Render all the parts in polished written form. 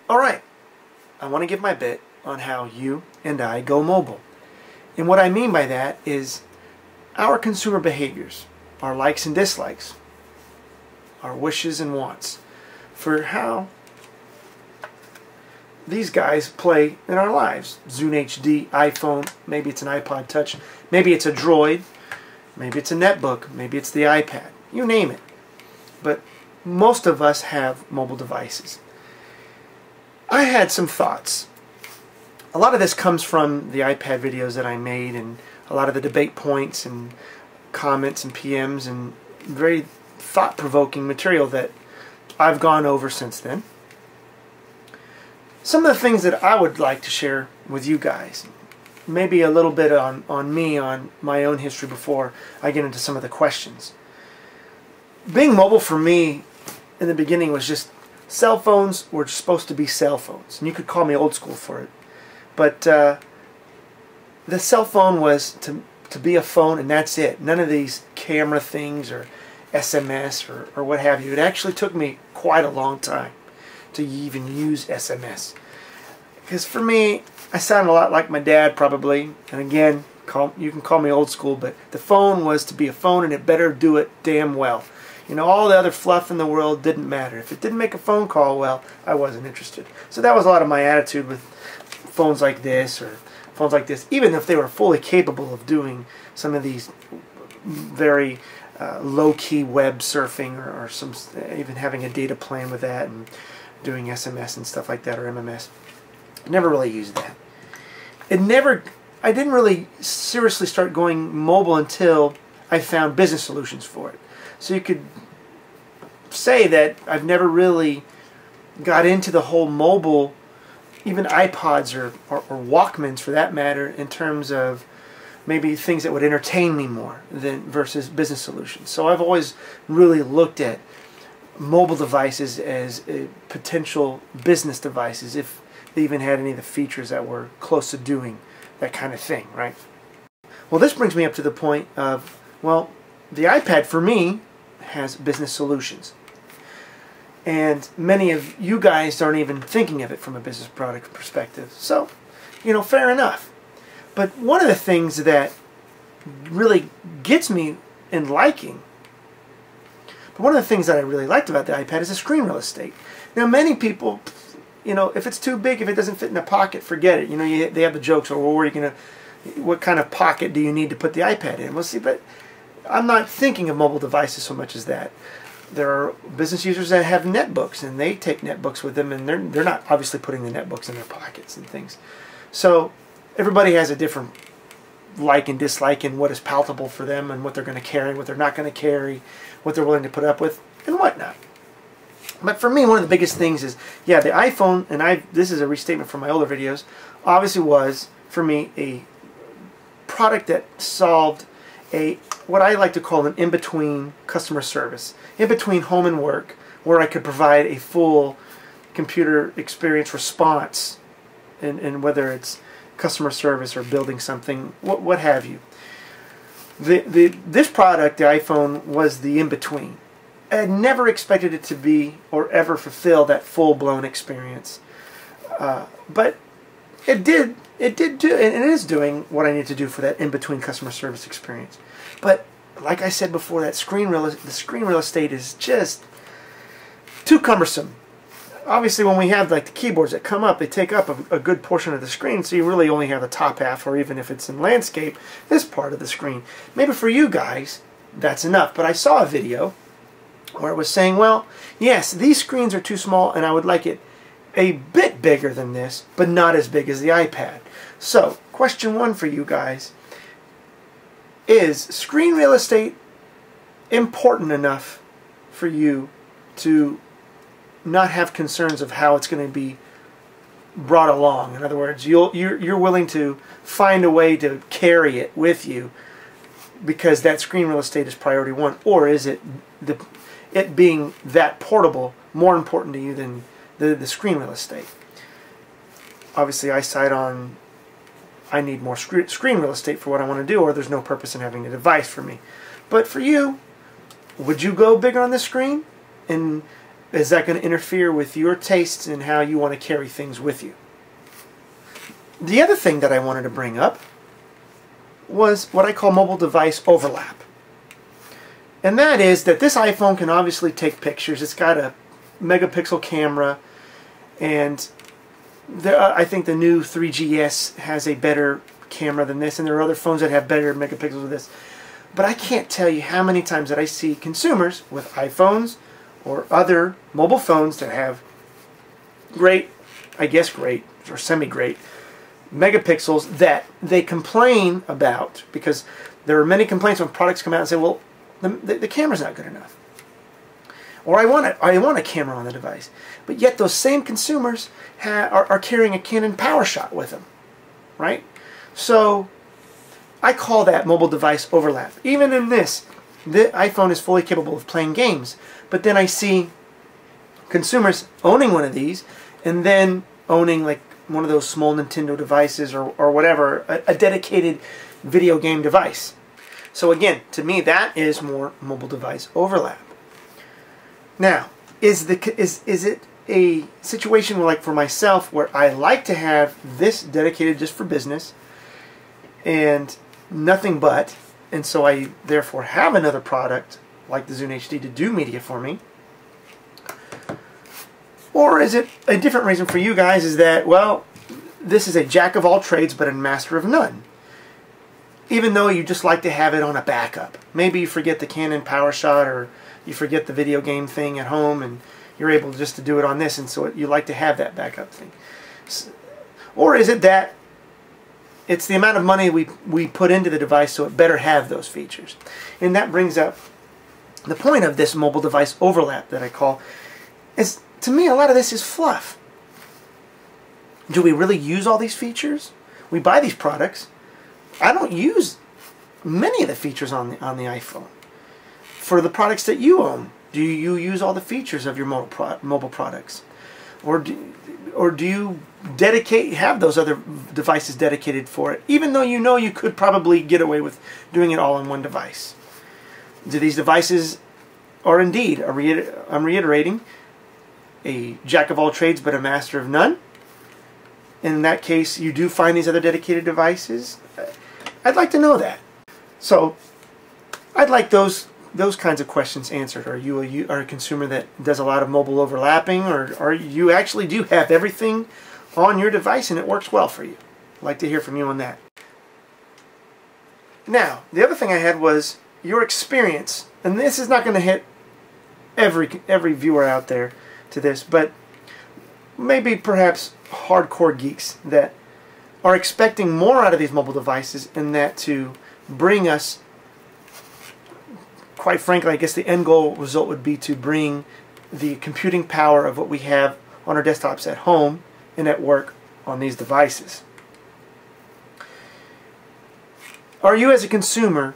Alright, I want to give my bit on how you and I go mobile. And what I mean by that is our consumer behaviors, our likes and dislikes, our wishes and wants, for how these guys play in our lives. Zune HD, iPhone, maybe it's an iPod Touch, maybe it's a Droid, maybe it's a netbook, maybe it's the iPad, you name it. But most of us have mobile devices. I had some thoughts. A lot of this comes from the iPad videos that I made, and a lot of the debate points and comments and PMs and very thought-provoking material that I've gone over since then. Some of the things that I would like to share with you guys, maybe a little bit on me, on my own history before I get into some of the questions. Being mobile for me in the beginning was just cell phones were supposed to be cell phones, and you could call me old school for it. But the cell phone was to be a phone, and that's it. None of these camera things or SMS or what have you. It actually took me quite a long time to even use SMS. Because for me, I sound a lot like my dad probably. And again, you can call me old school, but the phone was to be a phone, and it better do it damn well. You know, all the other fluff in the world didn't matter. If it didn't make a phone call well, I wasn't interested. So that was a lot of my attitude with phones like this or phones like this, even if they were fully capable of doing some of these very low-key web surfing or some even having a data plan with that and doing SMS and stuff like that, or MMS. Never really used that. I didn't really seriously start going mobile until I found business solutions for it. So you could say that I've never really got into the whole mobile, even iPods or Walkmans for that matter, in terms of maybe things that would entertain me more than versus business solutions. So I've always really looked at mobile devices as potential business devices, if they even had any of the features that were close to doing that kind of thing, right? Well, this brings me up to the point of, well, the iPad for me has business solutions. And many of you guys aren't even thinking of it from a business product perspective. So, you know, fair enough. But one of the things that really gets me in liking, but one of the things that I really liked about the iPad is the screen real estate. Now, many people, you know, if it's too big, if it doesn't fit in a pocket, forget it. You know, they have the jokes, or well, where are you gonna, what kind of pocket do you need to put the iPad in? Well, see, but I'm not thinking of mobile devices so much as that. There are business users that have netbooks, and they take netbooks with them, and they're not obviously putting the netbooks in their pockets and things. So everybody has a different like and dislike in what is palatable for them and what they're going to carry, what they're not going to carry, what they're willing to put up with, and whatnot. But for me, one of the biggest things is, yeah, the iPhone, and this is a restatement from my older videos, obviously was, for me, a product that solved what I like to call an in-between customer service, in between home and work, where I could provide a full computer experience response, and whether it's customer service or building something, what have you. This product, the iPhone, was the in-between. I had never expected it to be or ever fulfill that full-blown experience, but it did do, and it is doing what I need to do for that in-between customer service experience. But like I said before, the screen real estate is just too cumbersome. Obviously, when we have like the keyboards that come up, they take up a good portion of the screen, so you really only have the top half, or even if it's in landscape, this part of the screen. Maybe for you guys, that's enough. But I saw a video where it was saying, well, yes, these screens are too small, and I would like it a bit bigger than this, but not as big as the iPad. So, question one for you guys: is screen real estate important enough for you to not have concerns of how it's going to be brought along? In other words, you're willing to find a way to carry it with you because that screen real estate is priority one, or is it it being that portable more important to you than the screen real estate? Obviously, I side on I need more screen real estate for what I want to do, or there's no purpose in having a device for me. But for you, would you go bigger on the screen? And is that going to interfere with your tastes and how you want to carry things with you? The other thing that I wanted to bring up was what I call mobile device overlap. And that is that this iPhone can obviously take pictures. It's got a megapixel camera, and I think the new 3GS has a better camera than this, and there are other phones that have better megapixels than this. But I can't tell you how many times that I see consumers with iPhones or other mobile phones that have great, I guess great, or semi-great megapixels that they complain about, because there are many complaints when products come out and say, well, the camera's not good enough, or I want a camera on the device. But yet those same consumers are carrying a Canon PowerShot with them, right? So I call that mobile device overlap. Even in this, the iPhone is fully capable of playing games, but then I see consumers owning one of these and then owning like one of those small Nintendo devices or whatever, a dedicated video game device. So again, to me, that is more mobile device overlap. Now, is it a situation like for myself where I like to have this dedicated just for business and nothing but, and so I therefore have another product like the Zune HD to do media for me? Or is it a different reason for you guys, is that, well, this is a jack of all trades but a master of none? Even though you just like to have it on a backup. Maybe you forget the Canon PowerShot, or you forget the video game thing at home and you're able just to do it on this, and so you like to have that backup thing. Or is it that it's the amount of money we put into the device, so it better have those features? And that brings up the point of this mobile device overlap that I call, is, to me, a lot of this is fluff. Do we really use all these features? We buy these products. I don't use many of the features on the iPhone. For the products that you own, do you use all the features of your mobile products? Or do you have those other devices dedicated for it, even though you know you could probably get away with doing it all on one device? Do these devices are indeed, I'm reiterating, a jack of all trades but a master of none? In that case, you do find these other dedicated devices? I'd like to know that. So I'd like those kinds of questions answered. Are you a consumer that does a lot of mobile overlapping, or you actually do have everything on your device and it works well for you? I'd like to hear from you on that. Now, the other thing I had was your experience, and this is not going to hit every viewer out there to this, but maybe perhaps hardcore geeks that are expecting more out of these mobile devices, and that to bring us, quite frankly, I guess the end goal result would be to bring the computing power of what we have on our desktops at home and at work on these devices. Are you, as a consumer,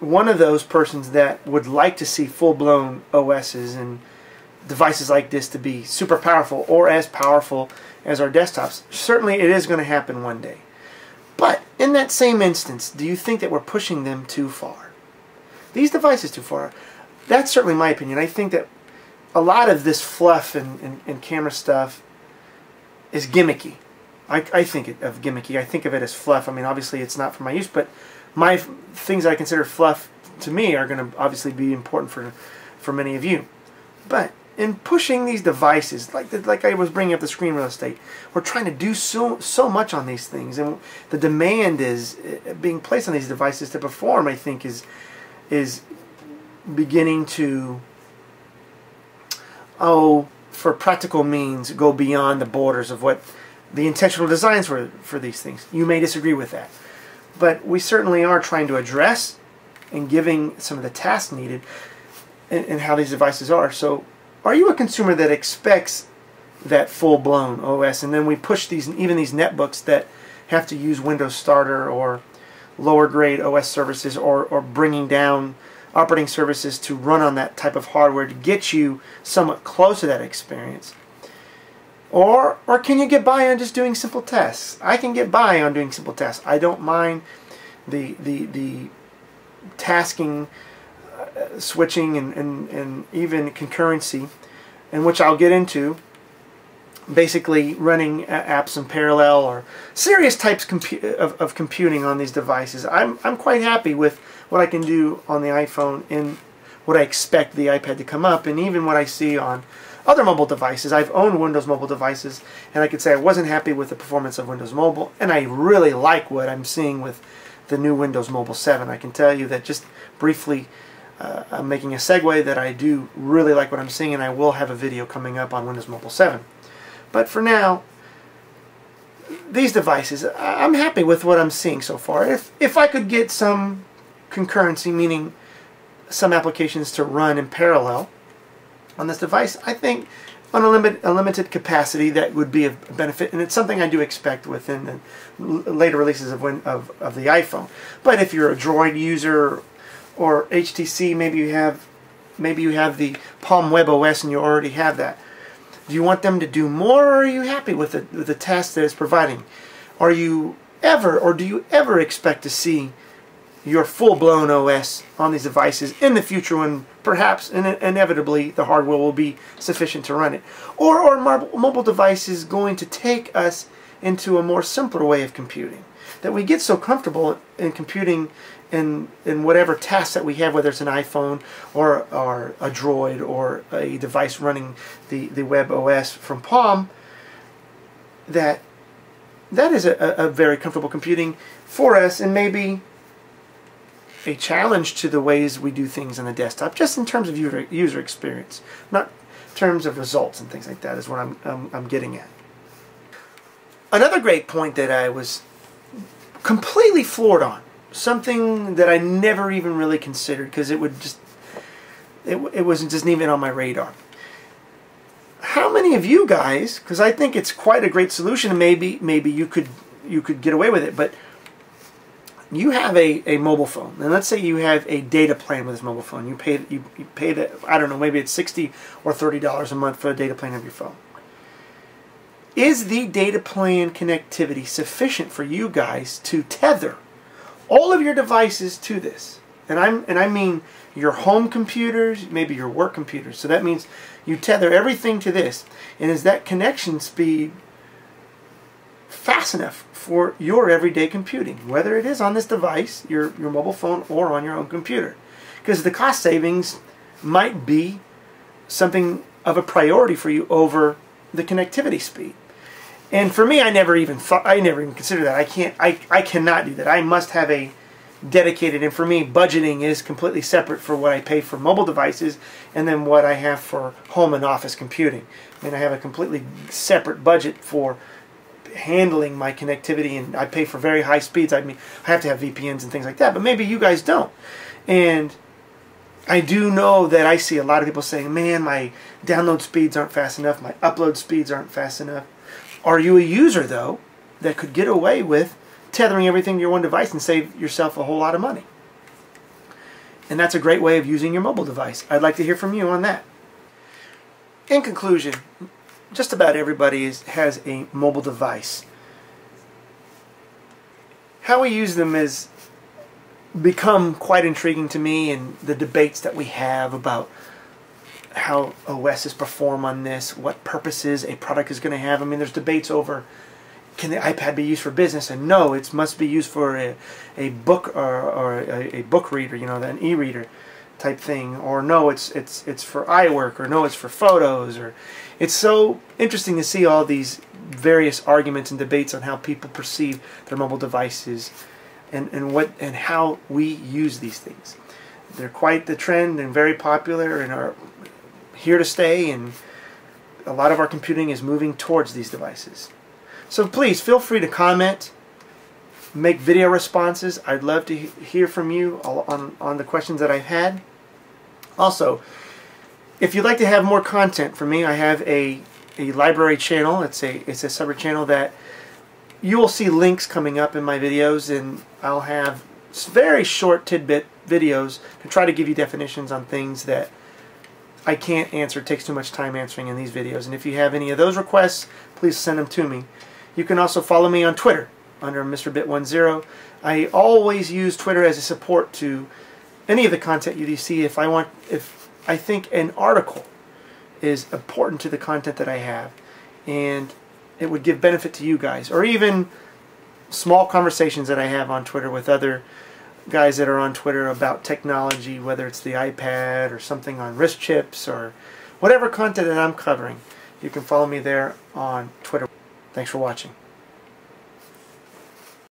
one of those persons that would like to see full-blown OSs and devices like this to be super powerful, or as powerful as our desktops? Certainly it is going to happen one day. But in that same instance, do you think that we're pushing them too far? These devices too far? That's certainly my opinion. I think that a lot of this fluff and camera stuff is gimmicky. I think of gimmicky. I think of it as fluff. I mean, obviously it's not for my use, but my things that I consider fluff to me are going to obviously be important for many of you. But in pushing these devices, like I was bringing up the screen real estate, we're trying to do so much on these things, and the demand is being placed on these devices to perform, I think, is beginning to, for practical means, go beyond the borders of what the intentional designs were for these things. You may disagree with that, but we certainly are trying to address and giving some of the tasks needed in how these devices are. So are you a consumer that expects that full-blown OS, and then we push even these netbooks that have to use Windows Starter or lower grade OS services, or bringing down operating services to run on that type of hardware to get you somewhat close to that experience? Or can you get by on just doing simple tests? I can get by on doing simple tests. I don't mind the tasking, switching, and even concurrency, in which I'll get into. Basically running apps in parallel or serious types of computing on these devices. I'm quite happy with what I can do on the iPhone and what I expect the iPad to come up, and even what I see on other mobile devices. I've owned Windows Mobile devices, and I could say I wasn't happy with the performance of Windows Mobile, and I really like what I'm seeing with the new Windows Mobile 7. I can tell you that just briefly, I'm making a segue that I do really like what I'm seeing, and I will have a video coming up on Windows Mobile 7. But for now, these devices, I'm happy with what I'm seeing so far. If I could get some concurrency, meaning some applications to run in parallel on this device, I think on a limited capacity that would be a benefit, and it's something I do expect within the later releases of the iPhone. But if you're a Droid user or HTC, maybe you have the Palm Web OS and you already have that. Do you want them to do more, or are you happy with the task that it's providing? Do you ever expect to see your full-blown OS on these devices in the future, when perhaps inevitably the hardware will be sufficient to run it? Or are mobile devices going to take us into a more simpler way of computing, that we get so comfortable in computing in whatever tasks that we have, whether it's an iPhone or a Droid or a device running the Web OS from Palm, that is a very comfortable computing for us, and maybe a challenge to the ways we do things on the desktop, just in terms of user experience, not in terms of results and things like that, is what I'm getting at. Another great point that I was completely floored on, something that I never even really considered, because it wasn't just even on my radar. How many of you guys, because I think it's quite a great solution, and maybe you could get away with it, but you have a mobile phone, and let's say you have a data plan with this mobile phone. You pay that, I don't know, maybe it's $60 or $30 a month for a data plan of your phone. Is the data plan connectivity sufficient for you guys to tether all of your devices to this? And I mean your home computers, maybe your work computers. So that means you tether everything to this. And is that connection speed fast enough for your everyday computing, whether it is on this device, your mobile phone, or on your own computer? Because the cost savings might be something of a priority for you over the connectivity speed. And for me, I never even considered that. I cannot do that. I must have a dedicated, and for me, budgeting is completely separate for what I pay for mobile devices and then what I have for home and office computing. I mean, I have a completely separate budget for handling my connectivity, and I pay for very high speeds. I mean, I have to have VPNs and things like that, but maybe you guys don't. And I do know that I see a lot of people saying, man, my download speeds aren't fast enough, my upload speeds aren't fast enough. Are you a user, though, that could get away with tethering everything to your one device and save yourself a whole lot of money? And that's a great way of using your mobile device. I'd like to hear from you on that. In conclusion, just about everybody has a mobile device. How we use them has become quite intriguing to me, and the debates that we have about how OSs perform on this, what purposes a product is going to have. I mean, there's debates over, can the iPad be used for business? And no, it must be used for a book or a book reader, you know, an e-reader type thing. Or no, it's for iWork, or no, it's for photos. Or it's so interesting to see all these various arguments and debates on how people perceive their mobile devices and how we use these things. They're quite the trend and very popular and are here to stay, and a lot of our computing is moving towards these devices. So please feel free to comment, make video responses. I'd love to hear from you on the questions that I've had. Also, if you'd like to have more content from me, I have a library channel. It's a separate channel that you will see links coming up in my videos, and I'll have very short tidbit videos to try to give you definitions on things that I can't answer. It takes too much time answering in these videos. And if you have any of those requests, please send them to me. You can also follow me on Twitter under MrBit10. I always use Twitter as a support to any of the content you see. If I think an article is important to the content that I have, and it would give benefit to you guys, or even small conversations that I have on Twitter with other guys that are on Twitter about technology, whether it's the iPad or something on wrist chips or whatever content that I'm covering, you can follow me there on Twitter. Thanks for watching.